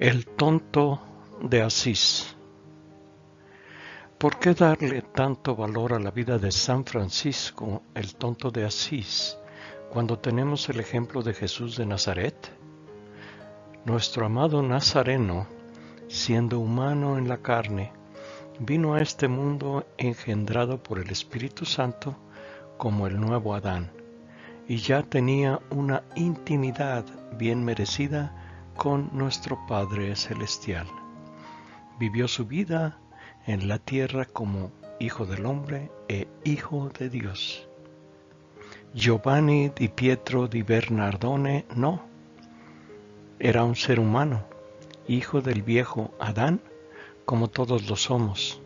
El tonto de Asís. ¿Por qué darle tanto valor a la vida de San Francisco, el tonto de Asís, cuando tenemos el ejemplo de Jesús de Nazaret? Nuestro amado Nazareno, siendo humano en la carne, vino a este mundo engendrado por el Espíritu Santo como el nuevo Adán, y ya tenía una intimidad bien merecida con nuestro Padre Celestial. Vivió su vida en la tierra como hijo del hombre e hijo de Dios. Giovanni di Pietro di Bernardone no, era un ser humano, hijo del viejo Adán, como todos lo somos,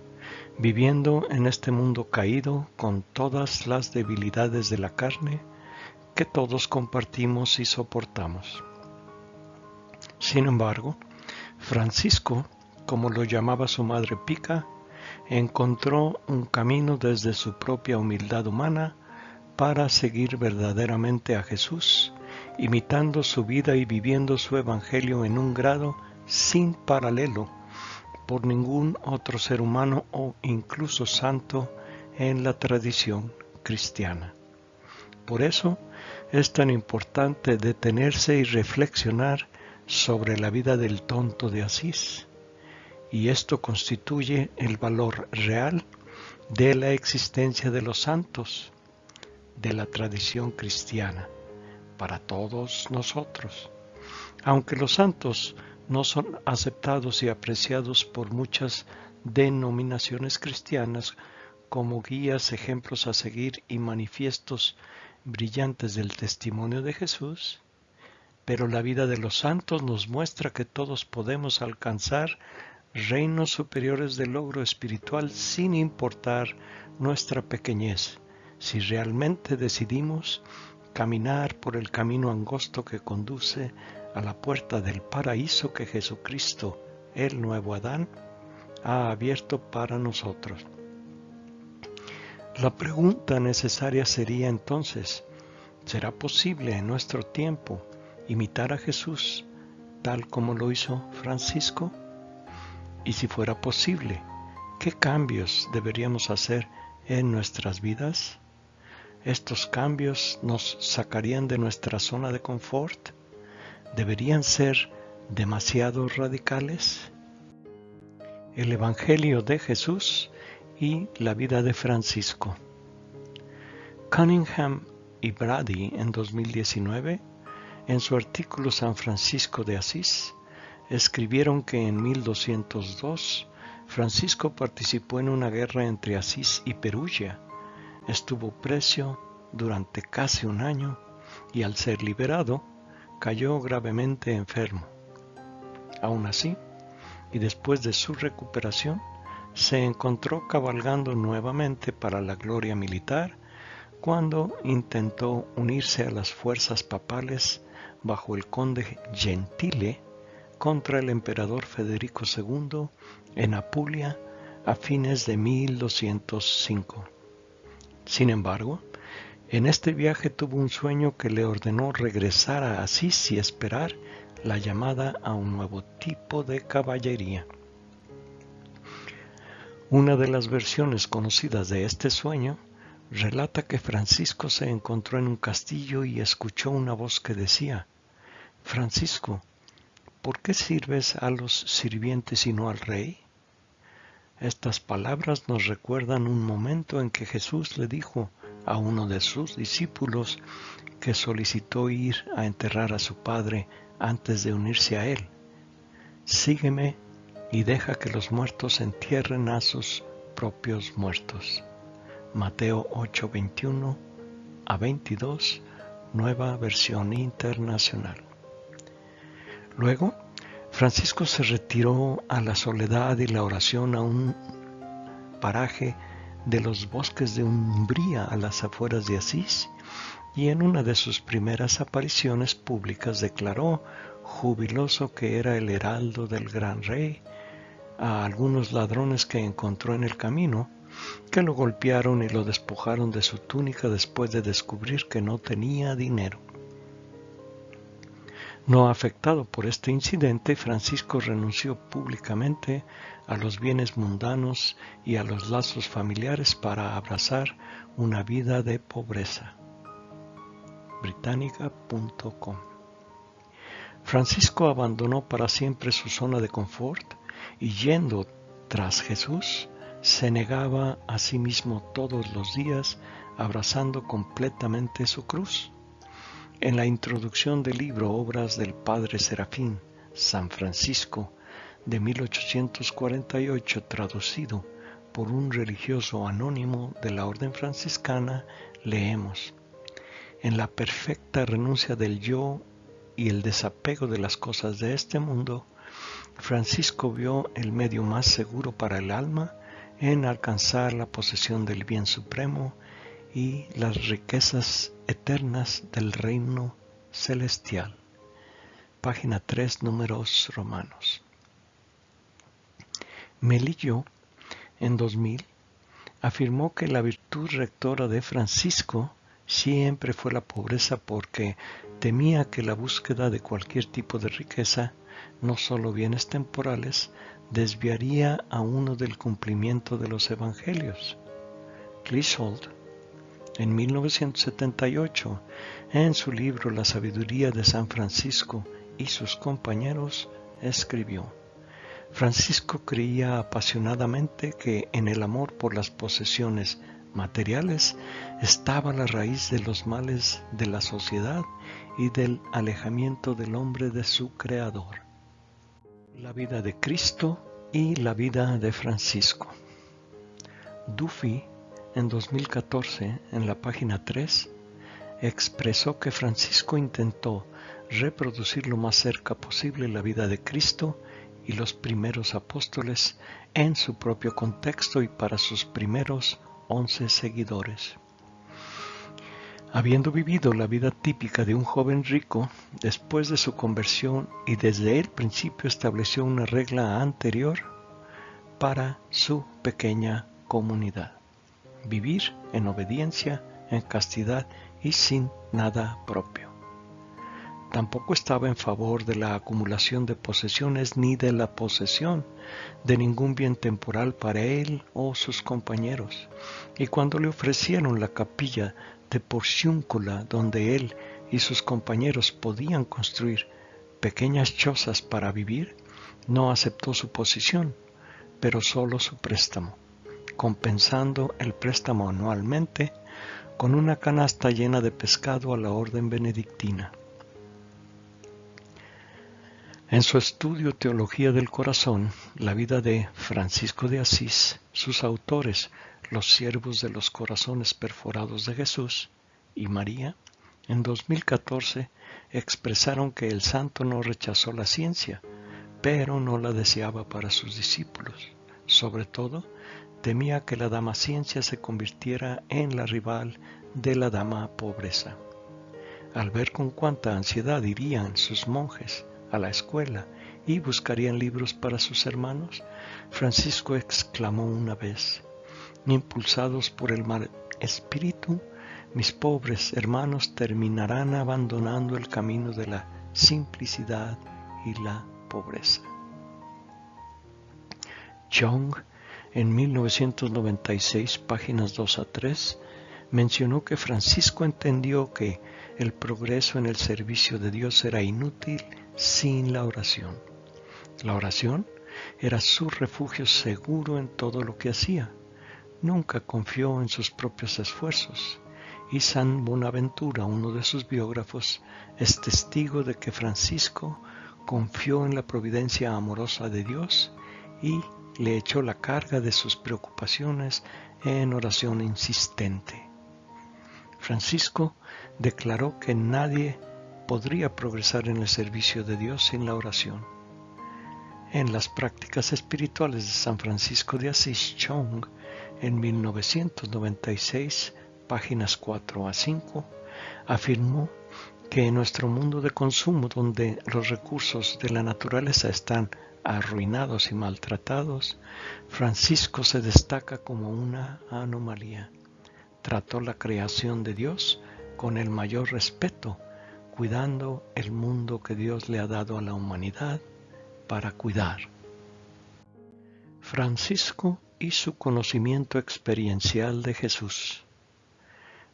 viviendo en este mundo caído con todas las debilidades de la carne que todos compartimos y soportamos. Sin embargo, Francisco, como lo llamaba su madre Pica, encontró un camino desde su propia humildad humana para seguir verdaderamente a Jesús, imitando su vida y viviendo su evangelio en un grado sin paralelo por ningún otro ser humano o incluso santo en la tradición cristiana. Por eso es tan importante detenerse y reflexionar sobre la vida del tonto de Asís, y esto constituye el valor real de la existencia de los santos, de la tradición cristiana, para todos nosotros. Aunque los santos no son aceptados y apreciados por muchas denominaciones cristianas como guías, ejemplos a seguir y manifiestos brillantes del testimonio de Jesús, pero la vida de los santos nos muestra que todos podemos alcanzar reinos superiores de logro espiritual sin importar nuestra pequeñez, si realmente decidimos caminar por el camino angosto que conduce a la puerta del paraíso que Jesucristo, el nuevo Adán, ha abierto para nosotros. La pregunta necesaria sería entonces, ¿será posible en nuestro tiempo imitar a Jesús tal como lo hizo Francisco? Y si fuera posible, ¿qué cambios deberíamos hacer en nuestras vidas? ¿Estos cambios nos sacarían de nuestra zona de confort? ¿Deberían ser demasiado radicales? El Evangelio de Jesús y la vida de Francisco. Cunningham y Brady en 2019, en su artículo San Francisco de Asís, escribieron que en 1202 Francisco participó en una guerra entre Asís y Perugia, estuvo preso durante casi un año y al ser liberado cayó gravemente enfermo. Aún así, y después de su recuperación, se encontró cabalgando nuevamente para la gloria militar cuando intentó unirse a las fuerzas papales bajo el conde Gentile contra el emperador Federico II en Apulia a fines de 1205. Sin embargo, en este viaje tuvo un sueño que le ordenó regresar a Asís y esperar la llamada a un nuevo tipo de caballería. Una de las versiones conocidas de este sueño relata que Francisco se encontró en un castillo y escuchó una voz que decía: «Francisco, ¿por qué sirves a los sirvientes y no al rey?». Estas palabras nos recuerdan un momento en que Jesús le dijo a uno de sus discípulos que solicitó ir a enterrar a su padre antes de unirse a él: «Sígueme y deja que los muertos entierren a sus propios muertos». Mateo 8:21 a 22, Nueva Versión Internacional. Luego, Francisco se retiró a la soledad y la oración a un paraje de los bosques de Umbría a las afueras de Asís, y en una de sus primeras apariciones públicas declaró, jubiloso, que era el heraldo del gran rey, a algunos ladrones que encontró en el camino, que lo golpearon y lo despojaron de su túnica después de descubrir que no tenía dinero. No afectado por este incidente, Francisco renunció públicamente a los bienes mundanos y a los lazos familiares para abrazar una vida de pobreza. Britannica.com. Francisco abandonó para siempre su zona de confort y yendo tras Jesús, se negaba a sí mismo todos los días, abrazando completamente su cruz. En la introducción del libro Obras del Padre Serafín, San Francisco, de 1848, traducido por un religioso anónimo de la Orden Franciscana, leemos: en la perfecta renuncia del yo y el desapego de las cosas de este mundo, Francisco vio el medio más seguro para el alma en alcanzar la posesión del bien supremo y las riquezas eternas del reino celestial. Página 3, números romanos. Melillo, en 2000, afirmó que la virtud rectora de Francisco siempre fue la pobreza porque temía que la búsqueda de cualquier tipo de riqueza, no solo bienes temporales, desviaría a uno del cumplimiento de los evangelios. Clissold, en 1978, en su libro La sabiduría de San Francisco y sus compañeros, escribió: Francisco creía apasionadamente que en el amor por las posesiones materiales estaba la raíz de los males de la sociedad y del alejamiento del hombre de su Creador. La vida de Cristo y la vida de Francisco. Duffy, en 2014, en la página 3, expresó que Francisco intentó reproducir lo más cerca posible la vida de Cristo y los primeros apóstoles en su propio contexto y para sus primeros 11 seguidores. Habiendo vivido la vida típica de un joven rico, después de su conversión y desde el principio estableció una regla anterior para su pequeña comunidad: vivir en obediencia, en castidad y sin nada propio. Tampoco estaba en favor de la acumulación de posesiones ni de la posesión de ningún bien temporal para él o sus compañeros. Y cuando le ofrecieron la capilla de Porciúncula, donde él y sus compañeros podían construir pequeñas chozas para vivir, no aceptó su posición, pero solo su préstamo, compensando el préstamo anualmente con una canasta llena de pescado a la orden benedictina. En su estudio Teología del Corazón, la vida de Francisco de Asís, sus autores, los siervos de los corazones perforados de Jesús y María, en 2014 expresaron que el santo no rechazó la ciencia, pero no la deseaba para sus discípulos. Sobre todo, temía que la dama ciencia se convirtiera en la rival de la dama pobreza. Al ver con cuánta ansiedad irían sus monjes a la escuela y buscarían libros para sus hermanos, Francisco exclamó una vez: impulsados por el mal espíritu, mis pobres hermanos terminarán abandonando el camino de la simplicidad y la pobreza. Young, en 1996, páginas 2 a 3, mencionó que Francisco entendió que el progreso en el servicio de Dios era inútil sin la oración. La oración era su refugio seguro en todo lo que hacía. Nunca confió en sus propios esfuerzos, y San Bonaventura, uno de sus biógrafos, es testigo de que Francisco confió en la providencia amorosa de Dios y le echó la carga de sus preocupaciones en oración insistente. Francisco declaró que nadie podría progresar en el servicio de Dios sin la oración. En las prácticas espirituales de San Francisco de Asís, Chong, en 1996, páginas 4 a 5, afirmó que en nuestro mundo de consumo, donde los recursos de la naturaleza están arruinados y maltratados, Francisco se destaca como una anomalía. Trató la creación de Dios con el mayor respeto, cuidando el mundo que Dios le ha dado a la humanidad para cuidar. Francisco y su conocimiento experiencial de Jesús.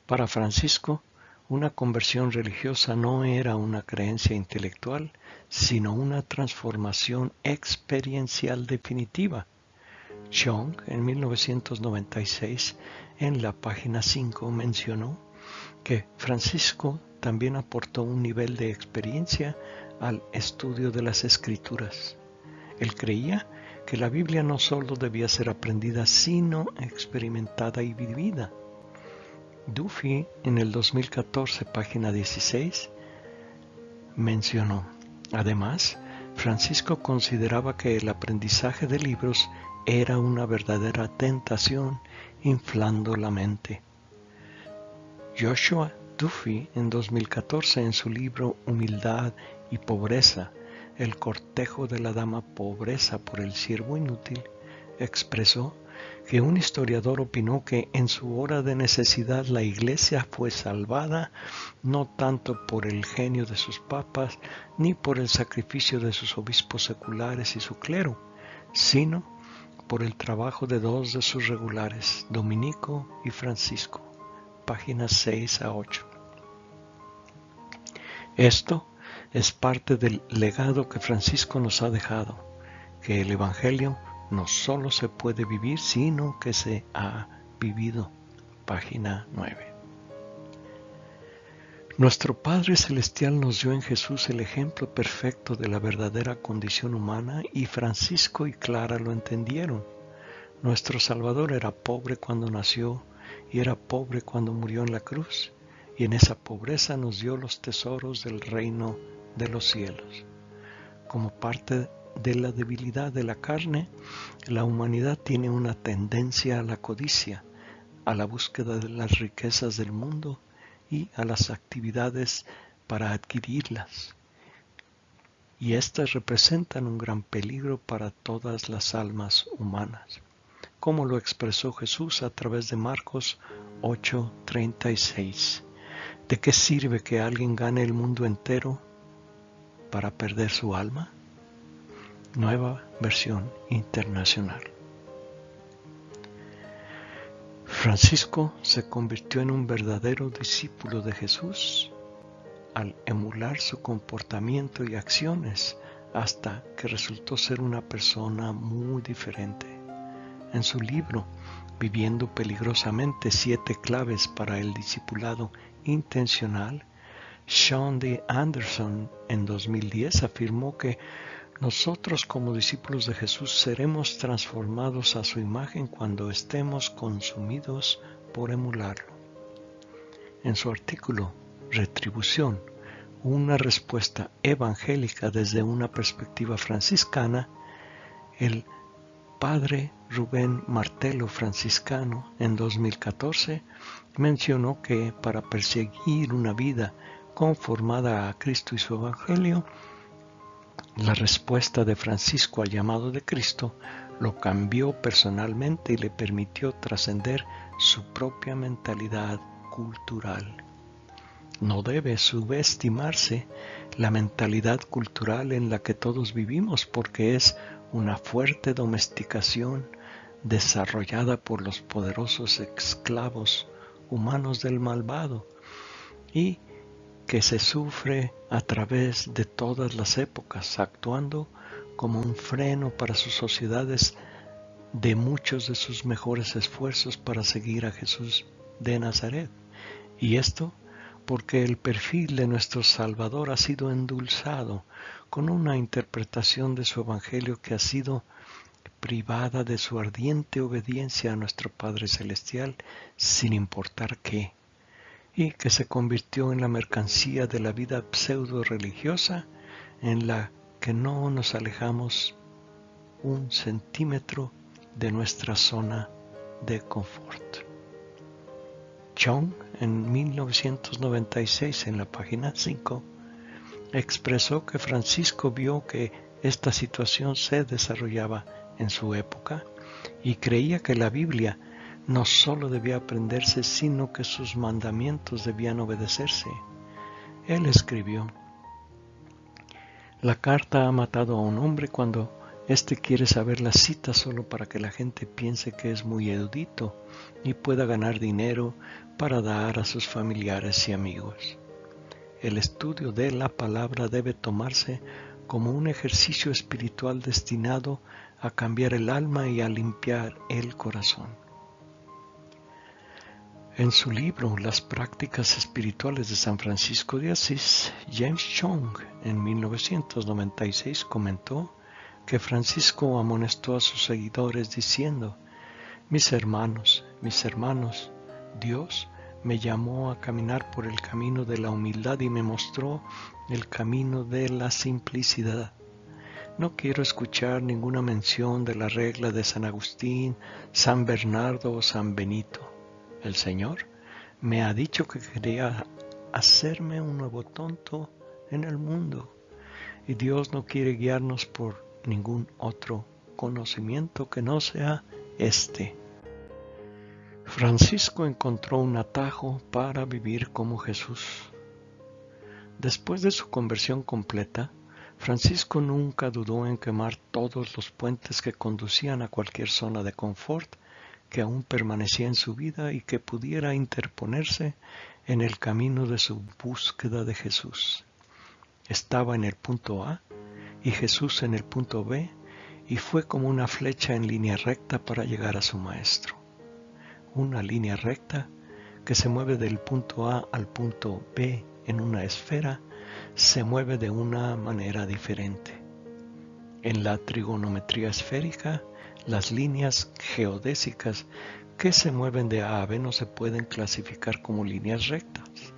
Para Francisco, una conversión religiosa no era una creencia intelectual, sino una transformación experiencial definitiva. Young, en 1996, en la página 5, mencionó que Francisco también aportó un nivel de experiencia al estudio de las Escrituras. Él creía que la Biblia no solo debía ser aprendida, sino experimentada y vivida. Duffy, en el 2014, página 16, mencionó: además, Francisco consideraba que el aprendizaje de libros era una verdadera tentación, inflando la mente. Joshua Duffy, en 2014, en su libro Humildad y Pobreza, el cortejo de la dama pobreza por el siervo inútil, expresó que un historiador opinó que en su hora de necesidad la Iglesia fue salvada no tanto por el genio de sus papas ni por el sacrificio de sus obispos seculares y su clero, sino por el trabajo de dos de sus regulares, Dominico y Francisco, páginas 6 a 8. Esto es parte del legado que Francisco nos ha dejado, que el Evangelio no solo se puede vivir, sino que se ha vivido. Página 9. Nuestro Padre Celestial nos dio en Jesús el ejemplo perfecto de la verdadera condición humana y Francisco y Clara lo entendieron. Nuestro Salvador era pobre cuando nació y era pobre cuando murió en la cruz, y en esa pobreza nos dio los tesoros del reino de los cielos. Como parte de la debilidad de la carne, la humanidad tiene una tendencia a la codicia, a la búsqueda de las riquezas del mundo y a las actividades para adquirirlas. Y éstas representan un gran peligro para todas las almas humanas, como lo expresó Jesús a través de Marcos 8:36. ¿De qué sirve que alguien gane el mundo entero para perder su alma? Nueva versión internacional. Francisco se convirtió en un verdadero discípulo de Jesús al emular su comportamiento y acciones hasta que resultó ser una persona muy diferente. En su libro Viviendo peligrosamente, 7 claves para el discipulado intencional, Sean D. Anderson en 2010 afirmó que nosotros como discípulos de Jesús seremos transformados a su imagen cuando estemos consumidos por emularlo. En su artículo Retribución, una respuesta evangélica desde una perspectiva franciscana, el padre Rubén Martelo, franciscano, en 2014 mencionó que para perseguir una vida conformada a Cristo y su Evangelio, la respuesta de Francisco al llamado de Cristo lo cambió personalmente y le permitió trascender su propia mentalidad cultural. No debe subestimarse la mentalidad cultural en la que todos vivimos, porque es una fuerte domesticación desarrollada por los poderosos esclavos humanos del malvado y que se sufre a través de todas las épocas, actuando como un freno para sus sociedades de muchos de sus mejores esfuerzos para seguir a Jesús de Nazaret. Y esto porque el perfil de nuestro Salvador ha sido endulzado con una interpretación de su Evangelio que ha sido privada de su ardiente obediencia a nuestro Padre Celestial, sin importar qué, y que se convirtió en la mercancía de la vida pseudo-religiosa en la que no nos alejamos un centímetro de nuestra zona de confort. Chung, en 1996, en la página 5, expresó que Francisco vio que esta situación se desarrollaba en su época y creía que la Biblia no solo debía aprenderse, sino que sus mandamientos debían obedecerse. Él escribió: la carta ha matado a un hombre cuando éste quiere saber la cita solo para que la gente piense que es muy erudito y pueda ganar dinero para dar a sus familiares y amigos. El estudio de la palabra debe tomarse como un ejercicio espiritual destinado a cambiar el alma y a limpiar el corazón. En su libro Las prácticas espirituales de San Francisco de Asís, James Chong en 1996 comentó que Francisco amonestó a sus seguidores diciendo: mis hermanos, Dios me llamó a caminar por el camino de la humildad y me mostró el camino de la simplicidad. No quiero escuchar ninguna mención de la regla de San Agustín, San Bernardo o San Benito. El Señor me ha dicho que quería hacerme un nuevo tonto en el mundo, y Dios no quiere guiarnos por ningún otro conocimiento que no sea este. Francisco encontró un atajo para vivir como Jesús. Después de su conversión completa, Francisco nunca dudó en quemar todos los puentes que conducían a cualquier zona de confort que aún permanecía en su vida y que pudiera interponerse en el camino de su búsqueda de Jesús. Estaba en el punto A y Jesús en el punto B, y fue como una flecha en línea recta para llegar a su Maestro. Una línea recta que se mueve del punto A al punto B en una esfera se mueve de una manera diferente. En la trigonometría esférica, las líneas geodésicas que se mueven de A a B no se pueden clasificar como líneas rectas.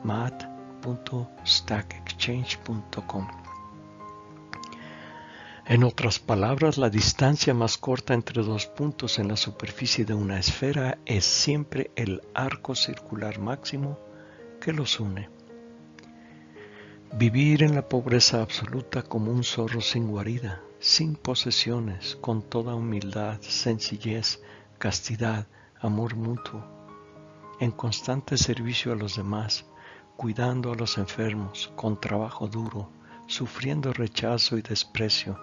mat.stackexchange.com. En otras palabras, la distancia más corta entre dos puntos en la superficie de una esfera es siempre el arco circular máximo que los une. Vivir en la pobreza absoluta como un zorro sin guarida, sin posesiones, con toda humildad, sencillez, castidad, amor mutuo, en constante servicio a los demás, cuidando a los enfermos, con trabajo duro, sufriendo rechazo y desprecio,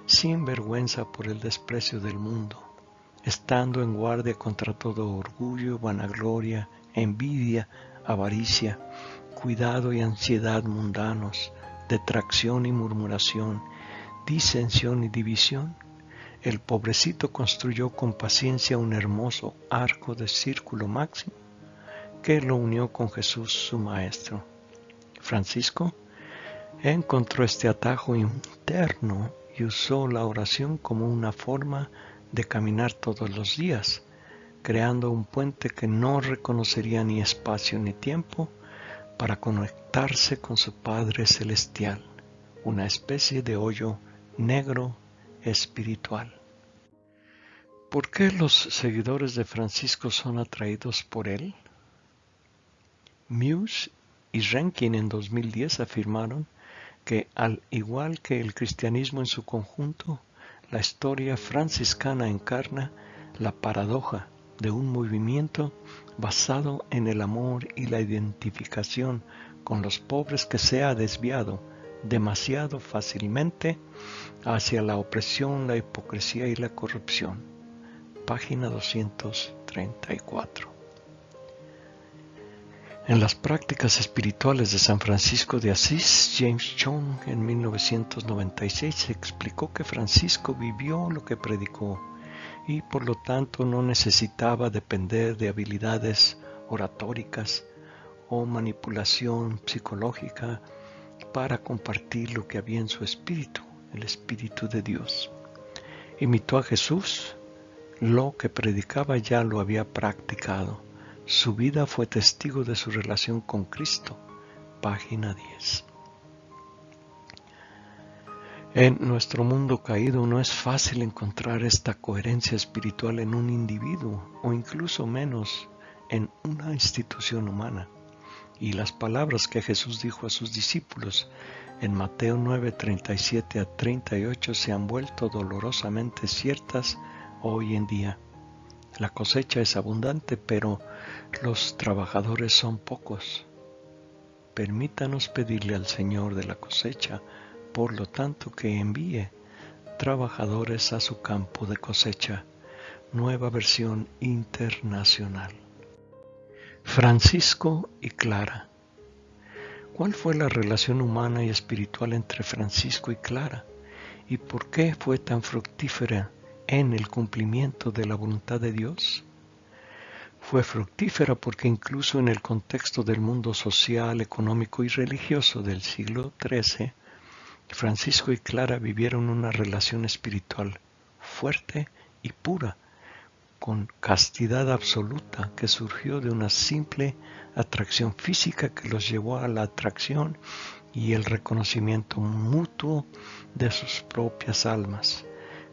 sin vergüenza por el desprecio del mundo, estando en guardia contra todo orgullo, vanagloria, envidia, avaricia, cuidado y ansiedad mundanos, detracción y murmuración, disensión y división, el pobrecito construyó con paciencia un hermoso arco de círculo máximo que lo unió con Jesús su Maestro. Francisco encontró este atajo interno y usó la oración como una forma de caminar todos los días, creando un puente que no reconocería ni espacio ni tiempo para conectarse con su Padre Celestial, una especie de hoyo negro espiritual. ¿Por qué los seguidores de Francisco son atraídos por él? Muse y Rankin en 2010 afirmaron que, al igual que el cristianismo en su conjunto, la historia franciscana encarna la paradoja de un movimiento basado en el amor y la identificación con los pobres que se ha desviado demasiado fácilmente hacia la opresión, la hipocresía y la corrupción. Página 234. En las prácticas espirituales de San Francisco de Asís, James Chong en 1996 explicó que Francisco vivió lo que predicó y por lo tanto no necesitaba depender de habilidades oratóricas o manipulación psicológica para compartir lo que había en su espíritu, el Espíritu de Dios. Imitó a Jesús, lo que predicaba ya lo había practicado. Su vida fue testigo de su relación con Cristo. Página 10. En nuestro mundo caído no es fácil encontrar esta coherencia espiritual en un individuo o incluso menos en una institución humana. Y las palabras que Jesús dijo a sus discípulos en Mateo 9:37 a 38 se han vuelto dolorosamente ciertas hoy en día. La cosecha es abundante, pero los trabajadores son pocos. permítanos pedirle al Señor de la cosecha, por lo tanto, que envíe trabajadores a su campo de cosecha. Nueva versión internacional. Francisco y Clara. ¿Cuál fue la relación humana y espiritual entre Francisco y Clara? ¿Y por qué fue tan fructífera en el cumplimiento de la voluntad de Dios? Fue fructífera porque incluso en el contexto del mundo social, económico y religioso del siglo XIII, Francisco y Clara vivieron una relación espiritual fuerte y pura, con castidad absoluta que surgió de una simple atracción física que los llevó a la atracción y el reconocimiento mutuo de sus propias almas,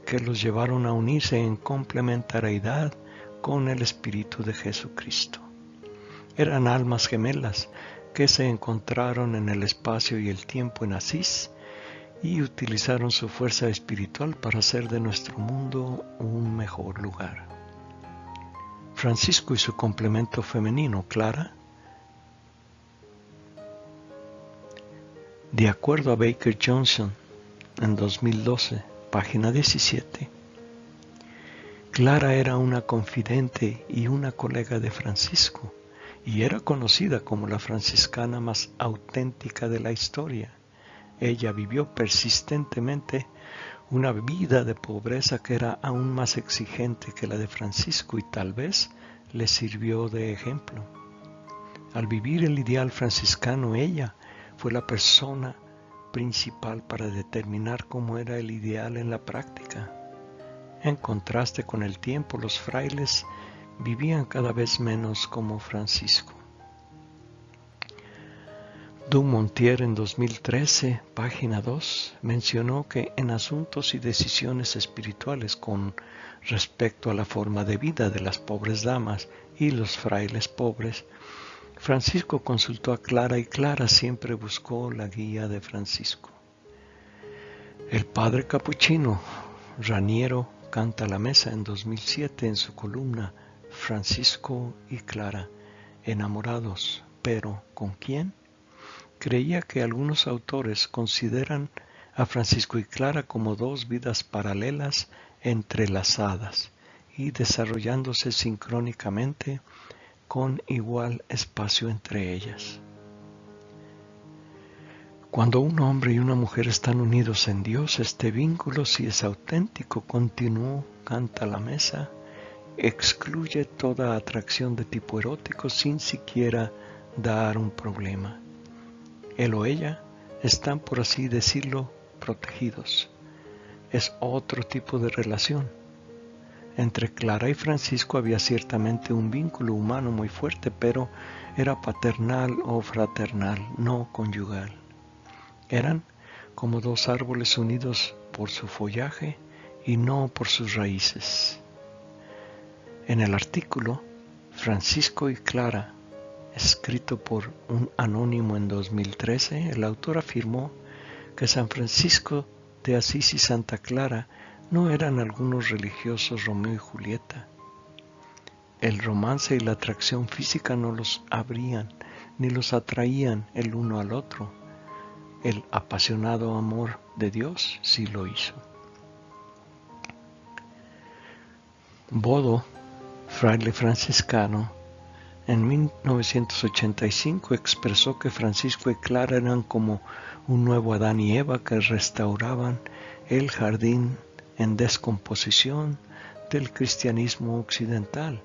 que los llevaron a unirse en complementariedad con el Espíritu de Jesucristo. Eran almas gemelas que se encontraron en el espacio y el tiempo en Asís y utilizaron su fuerza espiritual para hacer de nuestro mundo un mejor lugar. Francisco y su complemento femenino, Clara. De acuerdo a Baker Johnson, en 2012, página 17, Clara era una confidente y una colega de Francisco, y era conocida como la franciscana más auténtica de la historia. Ella vivió persistentemente una vida de pobreza que era aún más exigente que la de Francisco y tal vez le sirvió de ejemplo. Al vivir el ideal franciscano, ella fue la persona principal para determinar cómo era el ideal en la práctica. En contraste con el tiempo, los frailes vivían cada vez menos como Francisco. Dumontier en 2013, página 2, mencionó que en asuntos y decisiones espirituales con respecto a la forma de vida de las pobres damas y los frailes pobres, Francisco consultó a Clara y Clara siempre buscó la guía de Francisco. El padre capuchino Raniero Canta la Mesa en 2007 en su columna Francisco y Clara, enamorados, pero ¿con quién? Creía que algunos autores consideran a Francisco y Clara como dos vidas paralelas entrelazadas y desarrollándose sincrónicamente con igual espacio entre ellas. Cuando un hombre y una mujer están unidos en Dios, este vínculo, si es auténtico, continuó, Canta la Mesa, excluye toda atracción de tipo erótico sin siquiera dar un problema. Él o ella están, por así decirlo, protegidos. Es otro tipo de relación. Entre Clara y Francisco había ciertamente un vínculo humano muy fuerte, pero era paternal o fraternal, no conyugal. Eran como dos árboles unidos por su follaje y no por sus raíces. En el artículo Francisco y Clara, escrito por un anónimo en 2013, el autor afirmó que San Francisco de Asís y Santa Clara no eran algunos religiosos Romeo y Julieta. El romance y la atracción física no los abrían ni los atraían el uno al otro. El apasionado amor de Dios sí lo hizo. Bodo, fraile franciscano, en 1985 expresó que Francisco y Clara eran como un nuevo Adán y Eva que restauraban el jardín en descomposición del cristianismo occidental,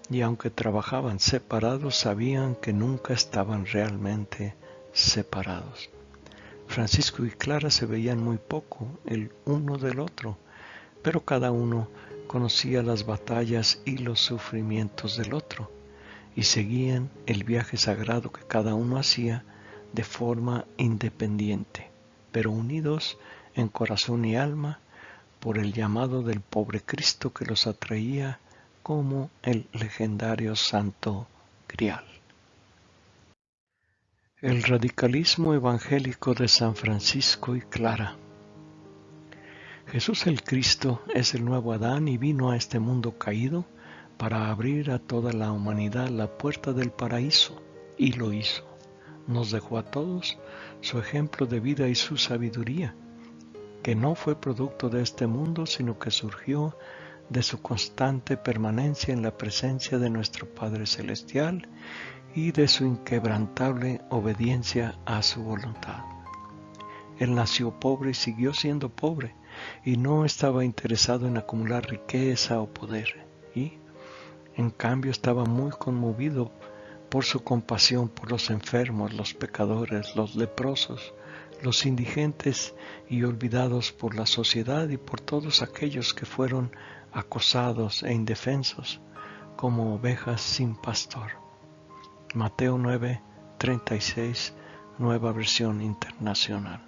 y aunque trabajaban separados, sabían que nunca estaban realmente separados. Francisco y Clara se veían muy poco el uno del otro, pero cada uno conocía las batallas y los sufrimientos del otro, y seguían el viaje sagrado que cada uno hacía de forma independiente, pero unidos en corazón y alma por el llamado del pobre Cristo que los atraía como el legendario Santo Grial. El radicalismo evangélico de San Francisco y Clara. Jesús el Cristo es el nuevo Adán y vino a este mundo caído para abrir a toda la humanidad la puerta del paraíso, y lo hizo. nos dejó a todos su ejemplo de vida y su sabiduría, que no fue producto de este mundo, sino que surgió de su constante permanencia en la presencia de nuestro Padre Celestial y de su inquebrantable obediencia a su voluntad. Él nació pobre y siguió siendo pobre, y no estaba interesado en acumular riqueza o poder, y, en cambio, estaba muy conmovido por su compasión por los enfermos, los pecadores, los leprosos, los indigentes y olvidados por la sociedad y por todos aquellos que fueron acosados e indefensos como ovejas sin pastor. Mateo 9:36, Nueva Versión Internacional.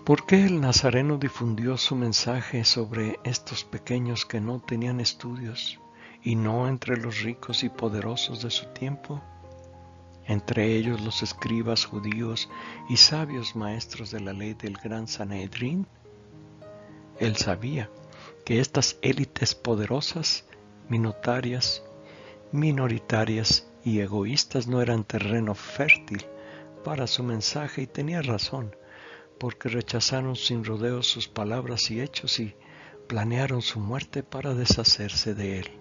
¿Por qué el Nazareno difundió su mensaje sobre estos pequeños que no tenían estudios y no entre los ricos y poderosos de su tiempo? Entre ellos los escribas judíos y sabios maestros de la ley del gran Sanedrín. Él sabía que estas élites poderosas, minoritarias y egoístas no eran terreno fértil para su mensaje, y tenía razón, porque rechazaron sin rodeos sus palabras y hechos y planearon su muerte para deshacerse de él.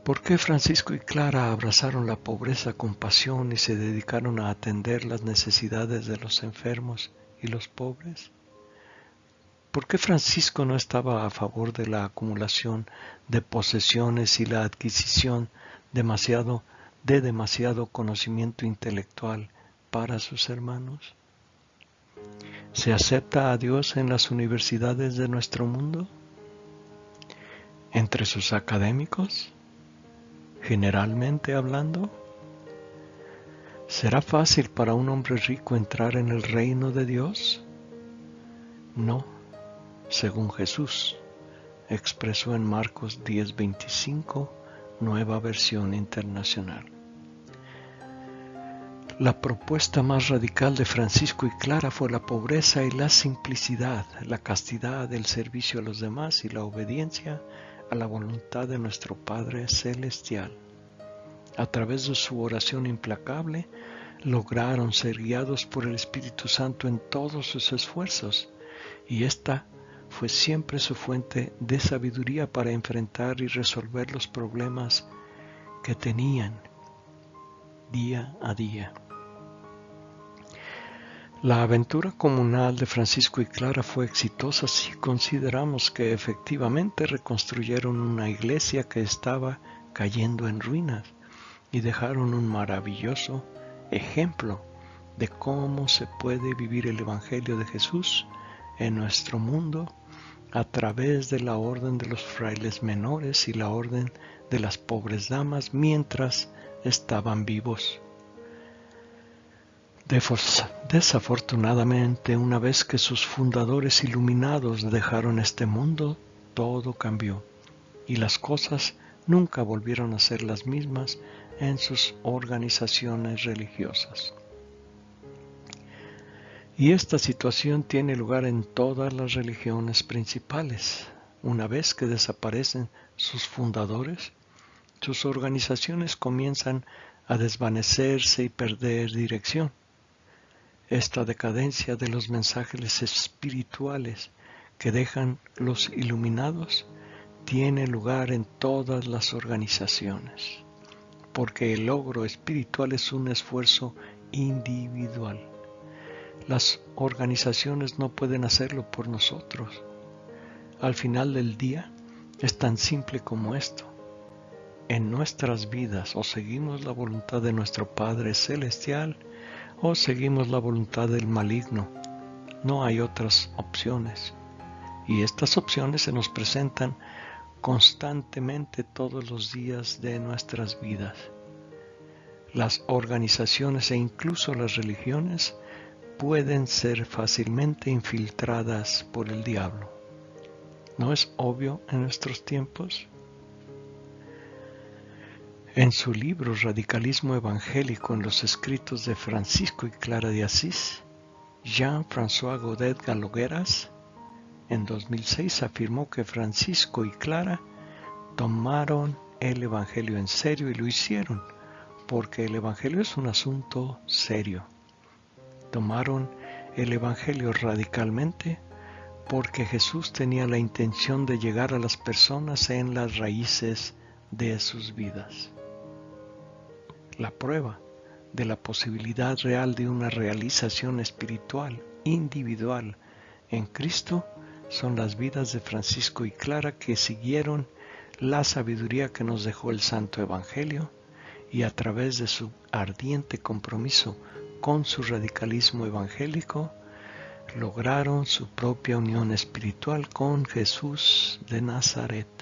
¿Por qué Francisco y Clara abrazaron la pobreza con pasión y se dedicaron a atender las necesidades de los enfermos y los pobres? ¿Por qué Francisco no estaba a favor de la acumulación de posesiones y la adquisición de demasiado conocimiento intelectual para sus hermanos? ¿Se acepta a Dios en las universidades de nuestro mundo? ¿Entre sus académicos? Generalmente hablando, ¿será fácil para un hombre rico entrar en el reino de Dios? No, según Jesús expresó en Marcos 10:25, Nueva Versión Internacional. La propuesta más radical de Francisco y Clara fue la pobreza y la simplicidad, la castidad, el servicio a los demás y la obediencia a la voluntad de nuestro Padre Celestial. A través de su oración implacable, lograron ser guiados por el Espíritu Santo en todos sus esfuerzos, y esta fue siempre su fuente de sabiduría para enfrentar y resolver los problemas que tenían día a día. La aventura comunal de Francisco y Clara fue exitosa si consideramos que efectivamente reconstruyeron una iglesia que estaba cayendo en ruinas y dejaron un maravilloso ejemplo de cómo se puede vivir el Evangelio de Jesús en nuestro mundo a través de la orden de los frailes menores y la orden de las pobres damas mientras estaban vivos. Desafortunadamente, una vez que sus fundadores iluminados dejaron este mundo, todo cambió y las cosas nunca volvieron a ser las mismas en sus organizaciones religiosas. Y esta situación tiene lugar en todas las religiones principales. Una vez que desaparecen sus fundadores, sus organizaciones comienzan a desvanecerse y perder dirección. Esta decadencia de los mensajes espirituales que dejan los iluminados tiene lugar en todas las organizaciones, porque el logro espiritual es un esfuerzo individual. Las organizaciones no pueden hacerlo por nosotros. Al final del día, es tan simple como esto. En nuestras vidas o seguimos la voluntad de nuestro Padre Celestial o seguimos la voluntad del maligno. No hay otras opciones. Y estas opciones se nos presentan constantemente todos los días de nuestras vidas. Las organizaciones e incluso las religiones pueden ser fácilmente infiltradas por el diablo. ¿No es obvio en nuestros tiempos? En su libro Radicalismo Evangélico en los escritos de Francisco y Clara de Asís, Jean-François Godet Galogueras, en 2006 afirmó que Francisco y Clara tomaron el Evangelio en serio y lo hicieron, porque el Evangelio es un asunto serio. Tomaron el Evangelio radicalmente porque Jesús tenía la intención de llegar a las personas en las raíces de sus vidas. La prueba de la posibilidad real de una realización espiritual individual en Cristo son las vidas de Francisco y Clara, que siguieron la sabiduría que nos dejó el Santo Evangelio y a través de su ardiente compromiso con su radicalismo evangélico lograron su propia unión espiritual con Jesús de Nazaret.